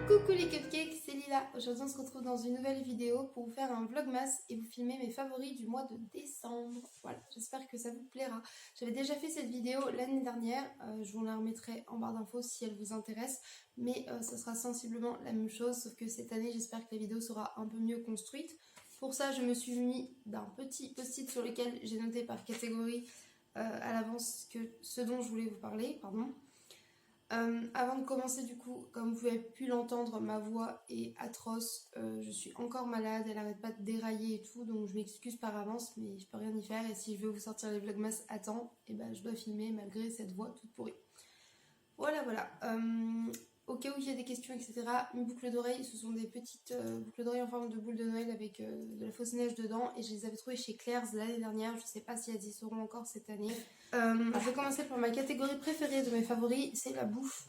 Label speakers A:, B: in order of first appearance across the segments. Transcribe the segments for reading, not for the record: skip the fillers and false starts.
A: Coucou les cupcakes, c'est Lila. Aujourd'hui on se retrouve dans une nouvelle vidéo pour vous faire un vlogmas et vous filmer mes favoris du mois de décembre. Voilà, j'espère que ça vous plaira. J'avais déjà fait cette vidéo l'année dernière, je vous la remettrai en barre d'infos si elle vous intéresse. Mais ça sera sensiblement la même chose, sauf que cette année j'espère que la vidéo sera un peu mieux construite. Pour ça je me suis munie d'un petit post-it sur lequel j'ai noté par catégorie à l'avance ce dont je voulais vous parler. Avant de commencer du coup, comme vous avez pu l'entendre, ma voix est atroce, je suis encore malade, elle arrête pas de dérailler et tout, donc je m'excuse par avance, mais je peux rien y faire et si je veux vous sortir les vlogmas à temps, et ben je dois filmer malgré cette voix toute pourrie. Voilà. Au cas où il y a des questions, etc., mes boucles d'oreilles, ce sont des petites boucles d'oreilles en forme de boule de Noël avec de la fausse neige dedans et je les avais trouvées chez Claire's l'année dernière, je sais pas si elles y seront encore cette année. Je vais commencer par ma catégorie préférée de mes favoris, c'est la bouffe.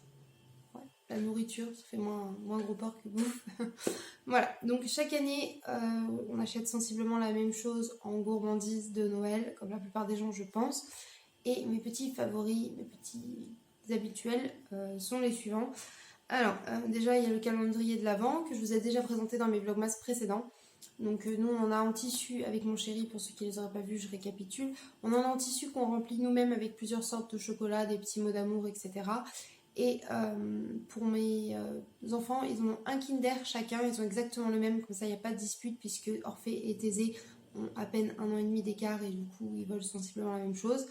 A: Ouais, la nourriture, ça fait moins gros porc que bouffe. Voilà, donc chaque année, on achète sensiblement la même chose en gourmandise de Noël, comme la plupart des gens je pense. Et mes petits favoris, mes petits habituels sont les suivants. Alors, déjà il y a le calendrier de l'Avent que je vous ai déjà présenté dans mes vlogmas précédents. Donc nous on en a en tissu avec mon chéri, pour ceux qui ne les auraient pas vus je récapitule. On en a en tissu qu'on remplit nous-mêmes avec plusieurs sortes de chocolat, des petits mots d'amour, etc. Et pour mes enfants, ils ont un Kinder chacun, ils ont exactement le même, comme ça il n'y a pas de dispute puisque Orphée et Thésée ont à peine 1 an et demi d'écart et du coup ils veulent sensiblement la même chose.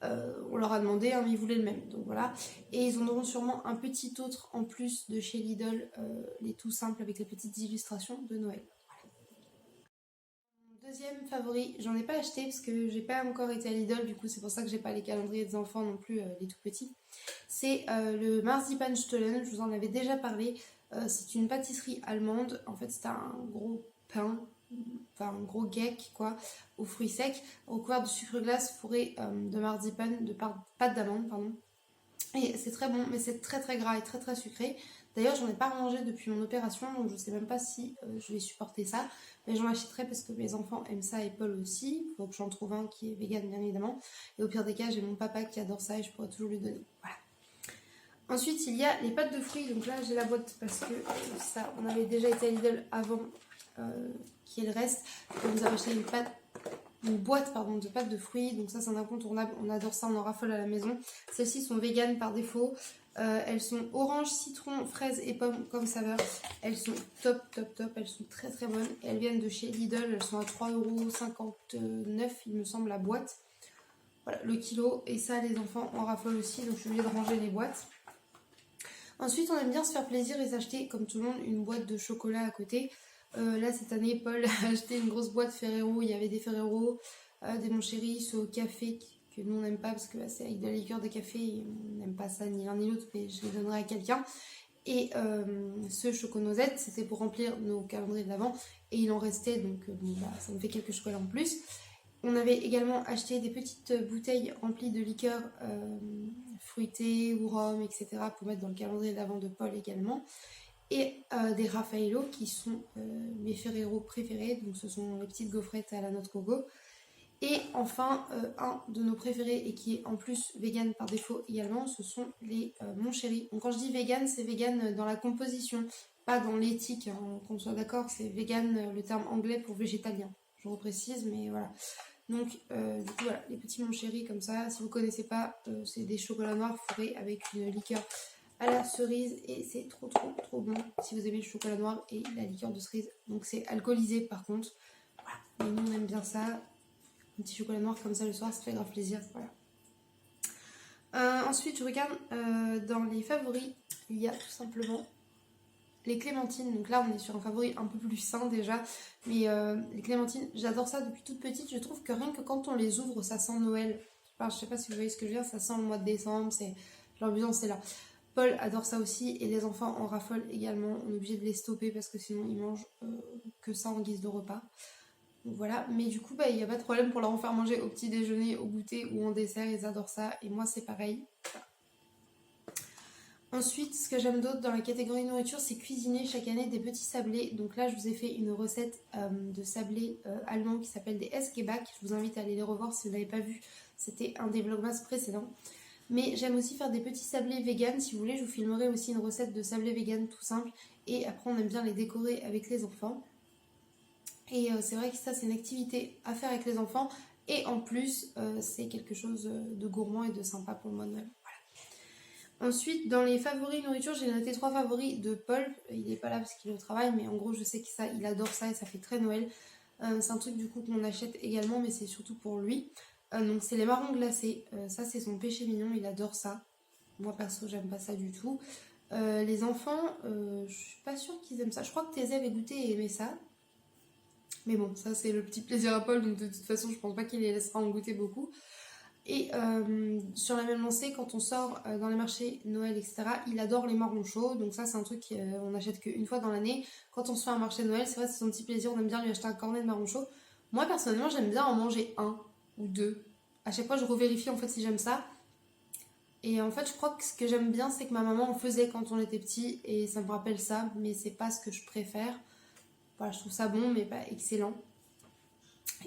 A: On leur a demandé, hein, mais ils voulaient le même, donc voilà. Et ils en auront sûrement un petit autre en plus de chez Lidl, les tout simples avec les petites illustrations de Noël. Mon deuxième favori, j'en ai pas acheté parce que j'ai pas encore été à Lidl, du coup c'est pour ça que j'ai pas les calendriers des enfants non plus, les tout petits. C'est le Marzipanstollen, je vous en avais déjà parlé. C'est une pâtisserie allemande, en fait c'est un gros pain, enfin un gros cake quoi, aux fruits secs, recouvert de sucre glace fourré de marzipan, de pâte d'amande, pardon. Et c'est très bon, mais c'est très très gras et très très sucré. D'ailleurs, j'en ai pas mangé depuis mon opération, donc je sais même pas si je vais supporter ça. Mais j'en achèterai parce que mes enfants aiment ça et Paul aussi. Il faut que j'en trouve un qui est vegan, bien évidemment. Et au pire des cas, j'ai mon papa qui adore ça et je pourrais toujours lui donner. Voilà. Ensuite, il y a les pâtes de fruits. Donc là, j'ai la boîte parce que ça, on avait déjà été à Lidl avant qu'il y ait le reste. On nous a acheté une boîte de pâtes de fruits, donc ça c'est un incontournable, on adore ça, on en raffole à la maison. Celles-ci sont véganes par défaut, elles sont orange, citron, fraise et pomme comme saveur. Elles sont top, elles sont très très bonnes et elles viennent de chez Lidl, elles sont à 3,59€ il me semble la boîte. Voilà le kilo, et ça les enfants en raffolent aussi, donc je suis obligée de ranger les boîtes. Ensuite on aime bien se faire plaisir et s'acheter comme tout le monde une boîte de chocolat à côté. Là cette année Paul a acheté une grosse boîte Ferrero, il y avait des Ferrero, des Mon Chéri, ceux au café que nous on n'aime pas parce que bah, c'est avec de la liqueur de café et on n'aime pas ça ni l'un ni l'autre, mais je les donnerai à quelqu'un. Et ce choco-noisette c'était pour remplir nos calendriers de l'Avent et il en restait, donc bon, bah, ça me fait quelques chocolats en plus. On avait également acheté des petites bouteilles remplies de liqueurs fruitées ou rhum, etc. pour mettre dans le calendrier d'Avent de Paul également. Et des Raffaello qui sont mes Ferrero préférés, donc ce sont les petites gaufrettes à la noix de coco. Et enfin, un de nos préférés et qui est en plus vegan par défaut également, ce sont les Mon Chéri. Donc quand je dis vegan, c'est vegan dans la composition, pas dans l'éthique, hein, qu'on soit d'accord, c'est vegan le terme anglais pour végétalien. Je reprécise, mais voilà. Donc du coup voilà, les petits Mon Chéri comme ça, si vous ne connaissez pas, c'est des chocolats noirs fourrés avec une liqueur à la cerise et c'est trop bon si vous aimez le chocolat noir et la liqueur de cerise. Donc c'est alcoolisé par contre. Voilà, mais nous on aime bien ça. Un petit chocolat noir comme ça le soir, ça fait grave plaisir. Voilà. Ensuite je regarde dans les favoris, il y a tout simplement les clémentines. Donc là on est sur un favori un peu plus sain déjà, mais les clémentines, j'adore ça depuis toute petite. Je trouve que rien que quand on les ouvre ça sent Noël. Enfin, je sais pas si vous voyez ce que je veux dire, ça sent le mois de décembre, c'est l'ambiance est là. Paul adore ça aussi et les enfants en raffolent également. On est obligé de les stopper parce que sinon ils mangent que ça en guise de repas. Donc voilà, mais du coup il n'y a pas de problème pour leur en faire manger au petit déjeuner, au goûter ou en dessert, ils adorent ça et moi c'est pareil. Voilà. Ensuite, ce que j'aime d'autre dans la catégorie nourriture, c'est cuisiner chaque année des petits sablés. Donc là je vous ai fait une recette de sablés allemands qui s'appelle des Esgebak. Je vous invite à aller les revoir si vous n'avez pas vu, c'était un des vlogmas précédents. Mais j'aime aussi faire des petits sablés vegan. Si vous voulez, je vous filmerai aussi une recette de sablés vegan tout simple. Et après, on aime bien les décorer avec les enfants. Et c'est vrai que ça, c'est une activité à faire avec les enfants. Et en plus, c'est quelque chose de gourmand et de sympa pour le mois de Noël. Ensuite, dans les favoris nourriture, j'ai noté 3 favoris de Paul. Il n'est pas là parce qu'il est au travail, mais en gros, je sais qu'il adore ça et ça fait très Noël. C'est un truc du coup qu'on achète également, mais c'est surtout pour lui. Donc c'est les marrons glacés. Ça, c'est son péché mignon, il adore ça. Moi, perso, j'aime pas ça du tout. Les enfants, je suis pas sûre qu'ils aiment ça. Je crois que Thésée avait goûté et aimé ça. Mais bon, ça, c'est le petit plaisir à Paul, donc de toute façon, je pense pas qu'il les laissera en goûter beaucoup. Et sur la même lancée, quand on sort dans les marchés Noël, etc., il adore les marrons chauds. Donc ça, c'est un truc qu'on achète qu'une fois dans l'année. Quand on se fait un marché de Noël, c'est vrai, c'est son petit plaisir. On aime bien lui acheter un cornet de marrons chauds. Moi, personnellement, j'aime bien en manger un ou deux. À chaque fois, je revérifie en fait si j'aime ça. Et en fait, je crois que ce que j'aime bien, c'est que ma maman en faisait quand on était petit. Et ça me rappelle ça, mais c'est pas ce que je préfère. Voilà, je trouve ça bon, mais pas excellent.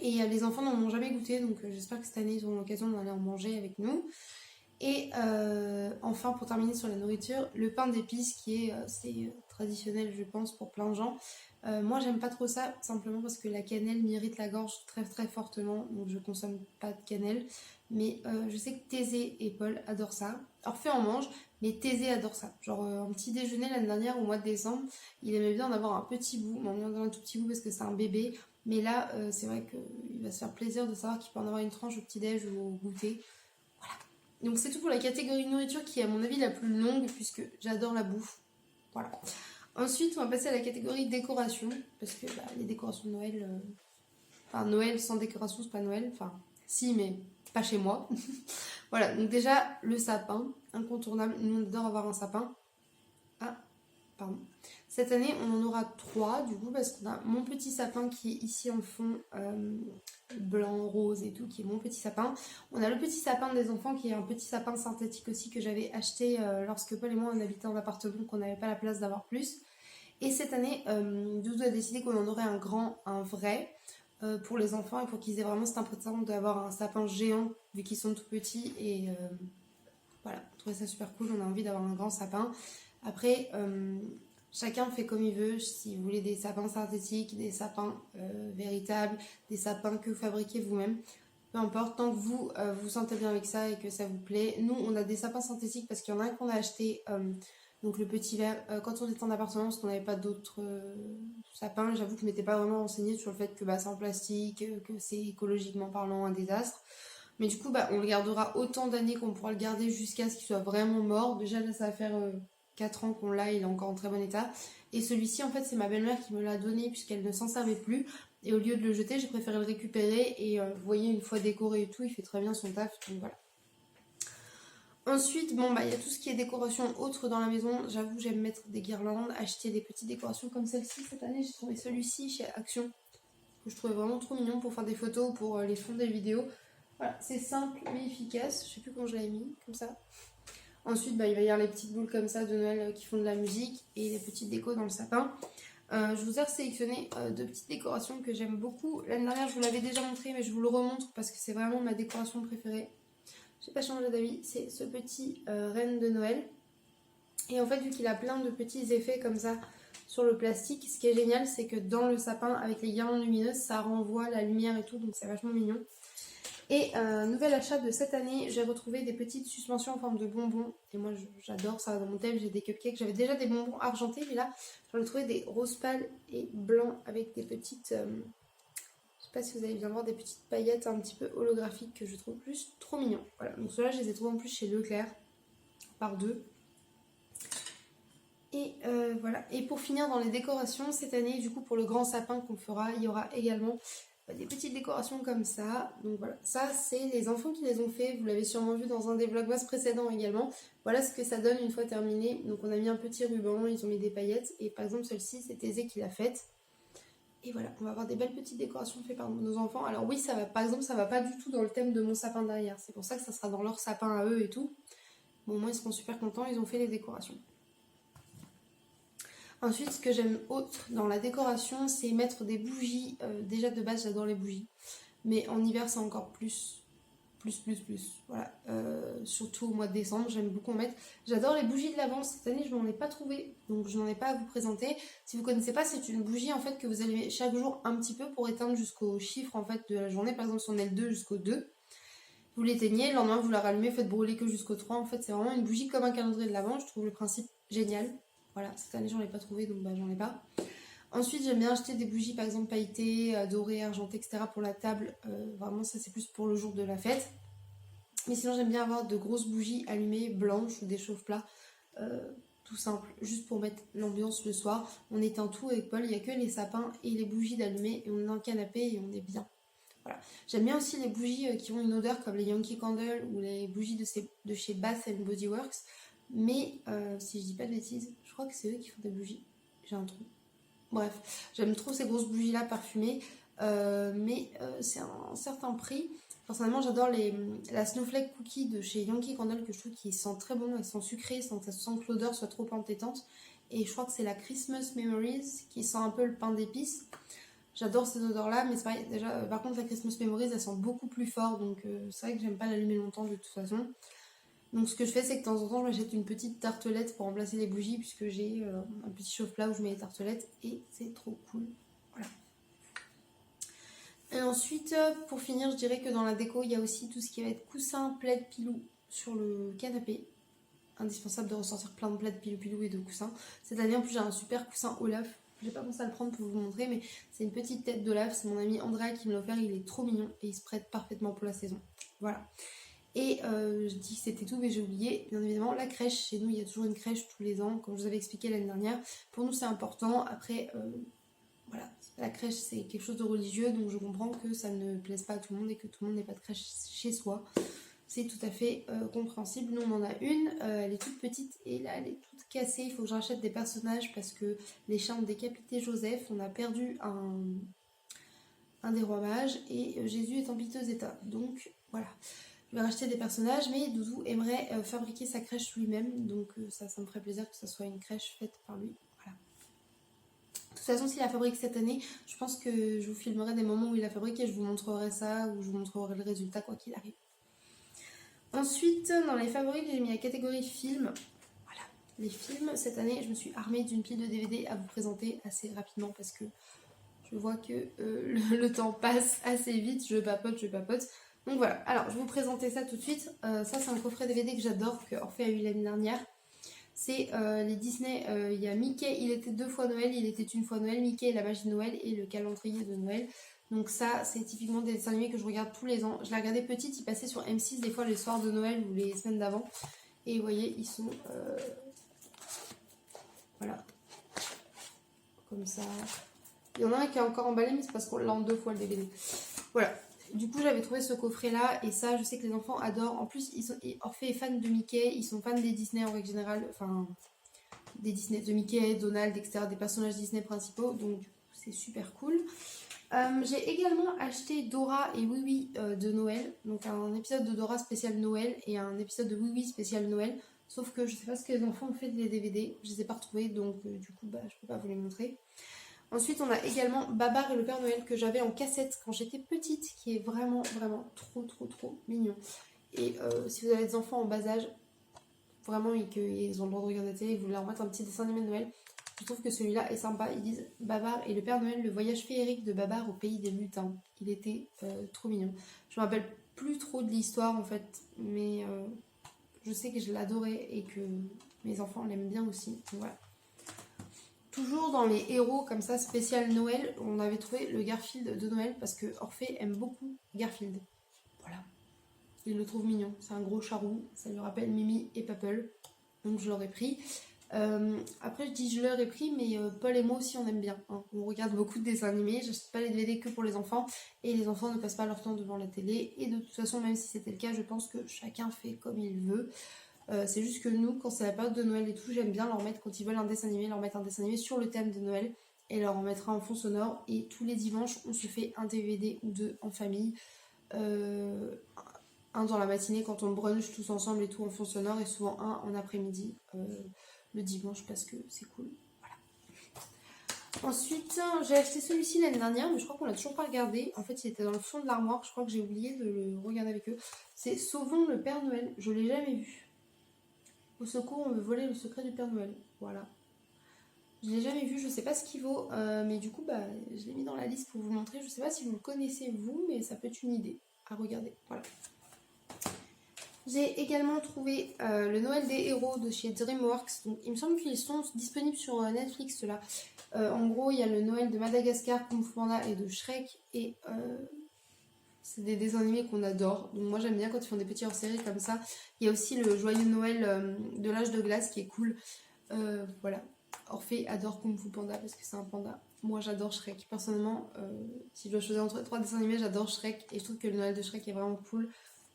A: Et les enfants n'en ont jamais goûté, donc j'espère que cette année ils auront l'occasion d'aller en manger avec nous. Et enfin, pour terminer sur la nourriture, le pain d'épices qui est assez traditionnel, je pense, pour plein de gens. Moi, j'aime pas trop ça, simplement parce que la cannelle m'irrite la gorge très très fortement, donc je consomme pas de cannelle. Mais je sais que Thésée et Paul adorent ça. Orphée en mange, mais Thésée adore ça. Genre un petit déjeuner l'année dernière, au mois de décembre, il aimait bien en avoir un petit bout, mais on en donne un tout petit bout parce que c'est un bébé. Mais là, c'est vrai qu'il va se faire plaisir de savoir qu'il peut en avoir une tranche au petit-déj ou au goûter. Donc c'est tout pour la catégorie nourriture qui est à mon avis la plus longue puisque j'adore la bouffe. Voilà. Ensuite, on va passer à la catégorie décoration parce que les décorations de Noël... Enfin, Noël sans décoration, c'est pas Noël. Enfin, si, mais pas chez moi. Voilà, donc déjà, le sapin, incontournable. Nous, on adore avoir un sapin. Ah, pardon. Cette année, on en aura 3 du coup parce qu'on a mon petit sapin qui est ici en fond blanc, rose et tout, qui est mon petit sapin. On a le petit sapin des enfants qui est un petit sapin synthétique aussi que j'avais acheté lorsque Paul et moi on habitait en appartement, qu'on n'avait pas la place d'avoir plus. Et cette année, Doudou a décidé qu'on en aurait un grand, un vrai, pour les enfants et pour qu'ils aient vraiment cette impression d'avoir un sapin géant vu qu'ils sont tout petits. Et voilà, on trouvait ça super cool, on a envie d'avoir un grand sapin. Après, chacun fait comme il veut. Si vous voulez des sapins synthétiques, des sapins véritables, des sapins que vous fabriquez vous-même, peu importe, tant que vous vous sentez bien avec ça et que ça vous plaît. Nous, on a des sapins synthétiques parce qu'il y en a un qu'on a acheté, donc le petit verre, quand on était en appartement parce qu'on n'avait pas d'autres sapins. J'avoue que je m'étais pas vraiment renseignée sur le fait que c'est en plastique, que c'est écologiquement parlant un désastre. Mais du coup, on le gardera autant d'années qu'on pourra le garder jusqu'à ce qu'il soit vraiment mort. Déjà, là, ça va faire 4 ans qu'on l'a, il est encore en très bon état. Et celui-ci, en fait, c'est ma belle-mère qui me l'a donné puisqu'elle ne s'en servait plus. Et au lieu de le jeter, j'ai préféré le récupérer. Et vous voyez, une fois décoré et tout, il fait très bien son taf. Donc voilà. Ensuite, il y a tout ce qui est décoration autre dans la maison. J'avoue, j'aime mettre des guirlandes, acheter des petites décorations comme celle-ci. Cette année, j'ai trouvé celui-ci chez Action, que je trouvais vraiment trop mignon pour faire des photos, pour les fonds des vidéos. Voilà, c'est simple mais efficace. Je sais plus comment je l'avais mis, comme ça. Ensuite, il va y avoir les petites boules comme ça de Noël qui font de la musique et les petites décos dans le sapin. Je vous ai sélectionné 2 petites décorations que j'aime beaucoup. L'année dernière, je vous l'avais déjà montré, mais je vous le remontre parce que c'est vraiment ma décoration préférée. J'ai pas changé d'avis, c'est ce petit reine de Noël. Et en fait, vu qu'il a plein de petits effets comme ça sur le plastique, ce qui est génial, c'est que dans le sapin, avec les guirlandes lumineuses, ça renvoie la lumière et tout, donc c'est vachement mignon. Et nouvel achat de cette année, j'ai retrouvé des petites suspensions en forme de bonbons. Et moi, j'adore ça dans mon thème, j'ai des cupcakes. J'avais déjà des bonbons argentés, mais là, j'en ai trouvé des roses pâles et blancs avec des petites... je sais pas si vous allez bien voir, des petites paillettes un petit peu holographiques que je trouve plus trop mignons. Voilà, donc ceux-là, je les ai trouvés en plus chez Leclerc, par 2. Et voilà. Et pour finir dans les décorations, cette année, du coup, pour le grand sapin qu'on fera, il y aura également des petites décorations comme ça. Donc voilà, ça c'est les enfants qui les ont fait. Vous l'avez sûrement vu dans un des vlogmas précédents également. Voilà ce que ça donne une fois terminé. Donc on a mis un petit ruban, ils ont mis des paillettes. Et par exemple celle-ci, c'est Thésée qui l'a faite. Et voilà, on va avoir des belles petites décorations faites par nos enfants. Alors oui, ça va, par exemple, ça va pas du tout dans le thème de mon sapin derrière. C'est pour ça que ça sera dans leur sapin à eux et tout. Bon, moi, ils seront super contents, ils ont fait les décorations. Ensuite, ce que j'aime autre dans la décoration, c'est mettre des bougies. Déjà, de base, j'adore les bougies. Mais en hiver, c'est encore plus. Voilà. surtout au mois de décembre, j'aime beaucoup en mettre. J'adore les bougies de l'Avent, cette année je n'en ai pas trouvé, donc je n'en ai pas à vous présenter. Si vous connaissez pas, c'est une bougie en fait que vous allumez chaque jour un petit peu pour éteindre jusqu'au chiffre en fait de la journée, par exemple si on est le 2 jusqu'au 2. Vous l'éteignez, le lendemain vous la rallumez, faites brûler que jusqu'au 3. En fait c'est vraiment une bougie comme un calendrier de l'Avent, je trouve le principe génial. Voilà, cette année j'en ai pas trouvé donc j'en ai pas. Ensuite, j'aime bien acheter des bougies, par exemple pailletées, dorées, argentées, etc. pour la table. Vraiment, ça c'est plus pour le jour de la fête. Mais sinon, j'aime bien avoir de grosses bougies allumées, blanches ou des chauffe-plats. Tout simple, juste pour mettre l'ambiance le soir. On éteint tout avec Paul, il n'y a que les sapins et les bougies d'allumer et on est dans le canapé et on est bien. Voilà. J'aime bien aussi les bougies qui ont une odeur comme les Yankee Candle ou les bougies de chez Bath Body Works. Mais si je dis pas de bêtises, je crois que c'est eux qui font des bougies. J'ai un trou. Bref, j'aime trop ces grosses bougies là parfumées, mais c'est un certain prix. Personnellement, j'adore la Snowflake Cookie de chez Yankee Candle que je trouve qui sent très bon, elles sont sucrées sans que l'odeur soit trop entêtante. Et je crois que c'est la Christmas Memories qui sent un peu le pain d'épices. J'adore ces odeurs là, mais c'est pareil, déjà, par contre la Christmas Memories elle sent beaucoup plus fort, donc c'est vrai que j'aime pas l'allumer longtemps de toute façon. Donc ce que je fais, c'est que de temps en temps, je m'achète une petite tartelette pour remplacer les bougies, puisque j'ai un petit chauffe-plat où je mets les tartelettes, et c'est trop cool. Voilà. Et ensuite, pour finir, je dirais que dans la déco, il y a aussi tout ce qui va être coussin, plaid, pilou sur le canapé. Indispensable de ressortir plein de plaids, pilou et de coussins. Cette année, en plus, j'ai un super coussin Olaf. J'ai pas pensé à le prendre pour vous montrer, mais c'est une petite tête d'Olaf. C'est mon ami Andrea qui me l'a offert. Il est trop mignon et il se prête parfaitement pour la saison. Voilà. Et je dis que c'était tout, mais j'ai oublié, bien évidemment, la crèche. Chez nous, il y a toujours une crèche tous les ans, comme je vous avais expliqué l'année dernière. Pour nous, c'est important. Après, voilà, la crèche, c'est quelque chose de religieux, donc je comprends que ça ne plaise pas à tout le monde et que tout le monde n'ait pas de crèche chez soi. C'est tout à fait compréhensible. Nous, on en a une, elle est toute petite et là, elle est toute cassée. Il faut que je rachète des personnages parce que les chiens ont décapité Joseph. On a perdu un des rois mages et Jésus est en piteux état. Donc, voilà. Je vais racheter des personnages, mais Doudou aimerait fabriquer sa crèche lui-même, donc ça me ferait plaisir que ça soit une crèche faite par lui. Voilà. De toute façon, s'il la fabrique cette année, je pense que je vous filmerai des moments où il la fabrique et je vous montrerai ça, ou je vous montrerai le résultat quoi qu'il arrive. Ensuite, dans les favoris, j'ai mis la catégorie films. Voilà, les films. Cette année, je me suis armée d'une pile de DVD à vous présenter assez rapidement parce que je vois que le temps passe assez vite, je papote. Donc voilà, alors je vais vous présenter ça tout de suite. Ça c'est un coffret DVD que j'adore, que Orphée a eu l'année dernière. C'est les Disney, il y a Mickey, il était 2 fois Noël, il était une fois Noël, Mickey et la magie de Noël et le calendrier de Noël. Donc ça c'est typiquement des dessins animés que je regarde tous les ans. Je les regardais petite, ils passaient sur M6 des fois les soirs de Noël ou les semaines d'avant. Et vous voyez, ils sont voilà, comme ça. Il y en a un qui est encore emballé, mais c'est parce qu'on l'a en 2 fois le DVD. Voilà. Du coup, j'avais trouvé ce coffret-là, et ça, je sais que les enfants adorent. En plus, Orphée est fan de Mickey, ils sont fans des Disney en règle générale, enfin, des Disney, de Mickey, Donald, etc., des personnages Disney principaux, donc c'est super cool. J'ai également acheté Dora et Oui Oui de Noël, donc un épisode de Dora spécial Noël et un épisode de Oui Oui spécial Noël, sauf que je sais pas ce que les enfants ont fait des DVD, je les ai pas retrouvés, donc du coup, je peux pas vous les montrer. Ensuite, on a également Babar et le Père Noël que j'avais en cassette quand j'étais petite, qui est vraiment trop mignon. Et si vous avez des enfants en bas âge, vraiment, et qu'ils ont le droit de regarder la télé, vous leur mettre un petit dessin animé de Noël, je trouve que celui-là est sympa. Ils disent Babar et le Père Noël, le voyage féerique de Babar au pays des lutins. Il était trop mignon. Je me rappelle plus trop de l'histoire en fait, mais je sais que je l'adorais et que mes enfants l'aiment bien aussi. Donc voilà. Toujours dans les héros comme ça, spécial Noël, on avait trouvé le Garfield de Noël parce que Orphée aime beaucoup Garfield. Voilà. Il le trouve mignon. C'est un gros charroux. Ça lui rappelle Mimi et Papel. Donc je l'aurais pris. Après je dis je l'aurais pris, mais Paul et moi aussi on aime bien. Hein. On regarde beaucoup de dessins animés. J'achète pas les DVD que pour les enfants. Et les enfants ne passent pas leur temps devant la télé. Et de toute façon, même si c'était le cas, je pense que chacun fait comme il veut. C'est juste que nous, quand c'est la période de Noël et tout, j'aime bien leur mettre, quand ils veulent un dessin animé, leur mettre un dessin animé sur le thème de Noël et leur en mettre un en fond sonore. Et tous les dimanches, on se fait un DVD ou 2 en famille. Un dans la matinée quand on brunch tous ensemble et tout en fond sonore, et souvent un en après-midi le dimanche parce que c'est cool. Voilà. Ensuite, j'ai acheté celui-ci l'année dernière, mais je crois qu'on l'a toujours pas regardé. En fait, il était dans le fond de l'armoire. Je crois que j'ai oublié de le regarder avec eux. C'est Sauvons le Père Noël. Je l'ai jamais vu. Au secours, on veut voler le secret du Père Noël. Voilà. Je l'ai jamais vu, je sais pas ce qu'il vaut, mais du coup, bah, je l'ai mis dans la liste pour vous montrer. Je sais pas si vous le connaissez vous, mais ça peut être une idée à regarder. Voilà. J'ai également trouvé le Noël des héros de chez DreamWorks. Donc, il me semble qu'ils sont disponibles sur Netflix là. En gros, il y a le Noël de Madagascar, Kung Fu Panda et de Shrek. Et c'est des dessins animés qu'on adore. Donc moi j'aime bien quand ils font des petits hors-séries comme ça. Il y a aussi le Joyeux Noël de l'âge de glace qui est cool. Voilà. Orphée adore Kung Fu Panda parce que c'est un panda. Moi j'adore Shrek. Personnellement, si je dois choisir entre 3 dessins animés, j'adore Shrek. Et je trouve que le Noël de Shrek est vraiment cool.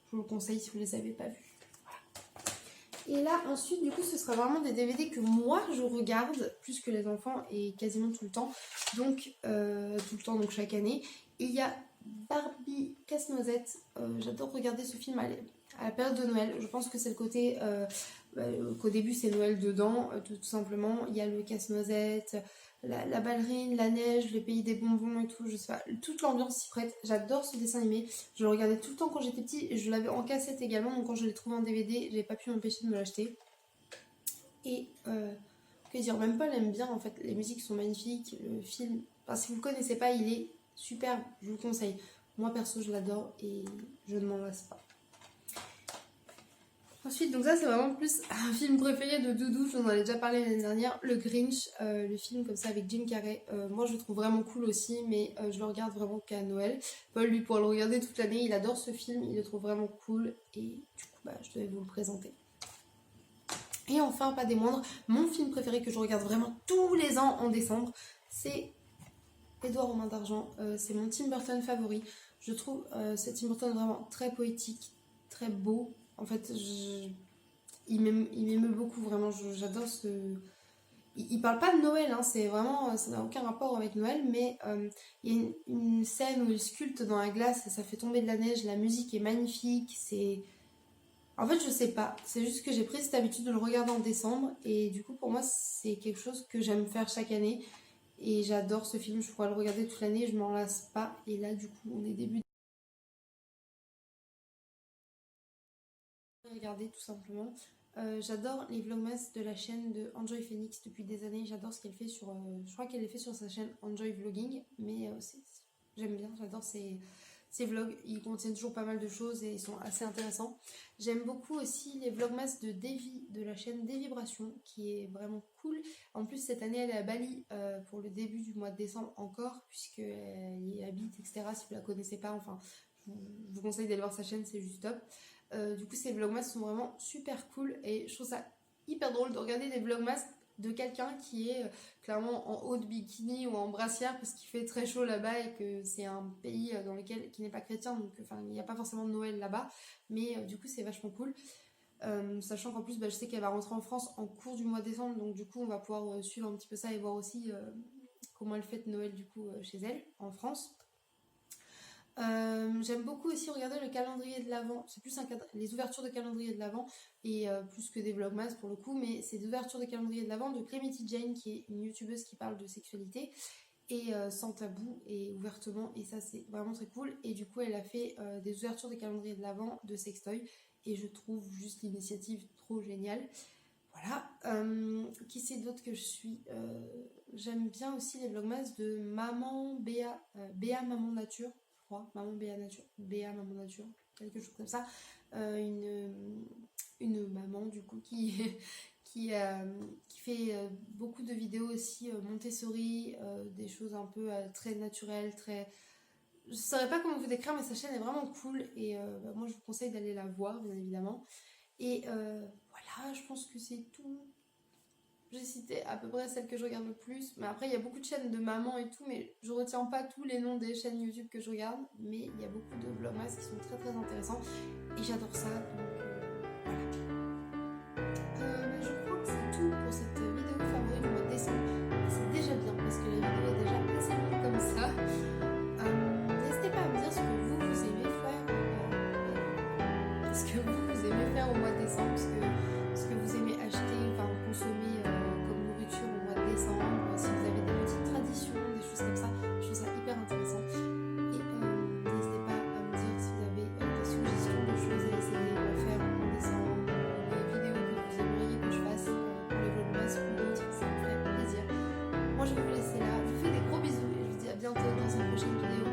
A: Je vous le conseille si vous ne les avez pas vus. Voilà. Et là ensuite du coup ce sera vraiment des DVD que moi je regarde plus que les enfants et quasiment tout le temps. Donc tout le temps, donc chaque année. Et il y a Barbie Casse-Noisette. J'adore regarder ce film à la période de Noël. Je pense que c'est le côté qu'au début c'est Noël dedans, tout simplement. Il y a le casse-noisette, la ballerine, la neige, le pays des bonbons et tout. Je sais pas, toute l'ambiance s'y prête. J'adore ce dessin animé. Je le regardais tout le temps quand j'étais petite. Je l'avais en cassette également, donc quand je l'ai trouvé en DVD, j'ai pas pu m'empêcher de me l'acheter. Et que dire, même Paul aime bien en fait. Les musiques sont magnifiques. Le film, enfin, si vous le connaissez pas, il est superbe. Je vous le conseille. Moi perso, je l'adore et je ne m'en lasse pas. Ensuite, donc ça c'est vraiment plus un film préféré de Doudou, j'en avais déjà parlé l'année dernière, le Grinch, le film comme ça avec Jim Carrey. Moi je le trouve vraiment cool aussi, mais je le regarde vraiment qu'à Noël. Paul lui pourra le regarder toute l'année, il adore ce film, il le trouve vraiment cool et du coup bah, je devais vous le présenter. Et enfin, pas des moindres, mon film préféré que je regarde vraiment tous les ans en décembre, c'est Édouard aux mains d'argent. C'est mon Tim Burton favori. Je trouve ce Tim Burton vraiment très poétique, très beau. En fait, il m'émeut beaucoup, vraiment. J'adore ce. Il parle pas de Noël, hein, c'est vraiment. Ça n'a aucun rapport avec Noël, mais il y a une scène où il sculpte dans la glace et ça fait tomber de la neige. La musique est magnifique. C'est. En fait, je sais pas. C'est juste que j'ai pris cette habitude de le regarder en décembre. Et du coup, pour moi, c'est quelque chose que j'aime faire chaque année. Et j'adore ce film. Je pourrais le regarder toute l'année. Je m'en lasse pas. Et là, du coup, on est début. Regarder tout simplement. J'adore les vlogmas de la chaîne de Enjoy Phoenix depuis des années. J'adore ce qu'elle fait sur. Je crois qu'elle les fait sur sa chaîne Enjoy Vlogging. Mais j'aime bien. J'adore ces vlogs. Ils contiennent toujours pas mal de choses et ils sont assez intéressants. J'aime beaucoup aussi les vlogmas de Davy de la chaîne Des Vibrations qui est vraiment cool. En plus, cette année, elle est à Bali pour le début du mois de décembre encore, puisqu'elle y habite, etc. Si vous la connaissez pas, enfin, je vous conseille d'aller voir sa chaîne, c'est juste top. Du coup, ces vlogmas sont vraiment super cool et je trouve ça hyper drôle de regarder des vlogmas de quelqu'un qui est clairement en haut de bikini ou en brassière parce qu'il fait très chaud là-bas et que c'est un pays dans lequel qui n'est pas chrétien, donc enfin il n'y a pas forcément de Noël là-bas, mais du coup c'est vachement cool. Sachant qu'en plus je sais qu'elle va rentrer en France en cours du mois de décembre, donc du coup on va pouvoir suivre un petit peu ça et voir aussi comment elle fête Noël du coup chez elle en France. J'aime beaucoup aussi regarder le calendrier de l'Avent. C'est plus les ouvertures de calendrier de l'Avent et plus que des vlogmas pour le coup, mais c'est des ouvertures de calendrier de l'Avent de Clemity Jane qui est une youtubeuse qui parle de sexualité et sans tabou et ouvertement, et ça c'est vraiment très cool. Et du coup elle a fait des ouvertures de calendrier de l'Avent de sextoy et je trouve juste l'initiative trop géniale. Voilà. Qui c'est d'autre que je suis J'aime bien aussi les vlogmas de Maman Béa, Béa Maman Nature, je crois. Maman Béa Nature, Béa Maman Nature, quelque chose comme ça. Une maman du coup qui fait beaucoup de vidéos aussi Montessori, des choses un peu très naturelles, très. Je saurais pas comment vous décrire, mais sa chaîne est vraiment cool et moi je vous conseille d'aller la voir, bien évidemment. Et voilà, je pense que c'est tout. J'ai cité à peu près celles que je regarde le plus, mais après il y a beaucoup de chaînes de mamans et tout, mais je retiens pas tous les noms des chaînes YouTube que je regarde, mais il y a beaucoup de vlogmas qui sont très très intéressants et j'adore ça, donc voilà. Je crois que c'est tout pour cette vidéo favorite du mois de décembre. C'est déjà bien parce que la vidéo est déjà assez longue comme ça. N'hésitez pas à me dire ce que vous aimez faire, ce que vous aimez faire au mois de décembre, ce que vous aimez acheter, enfin consommer comme nourriture au mois de décembre, si vous avez des petites traditions prochaine vidéo.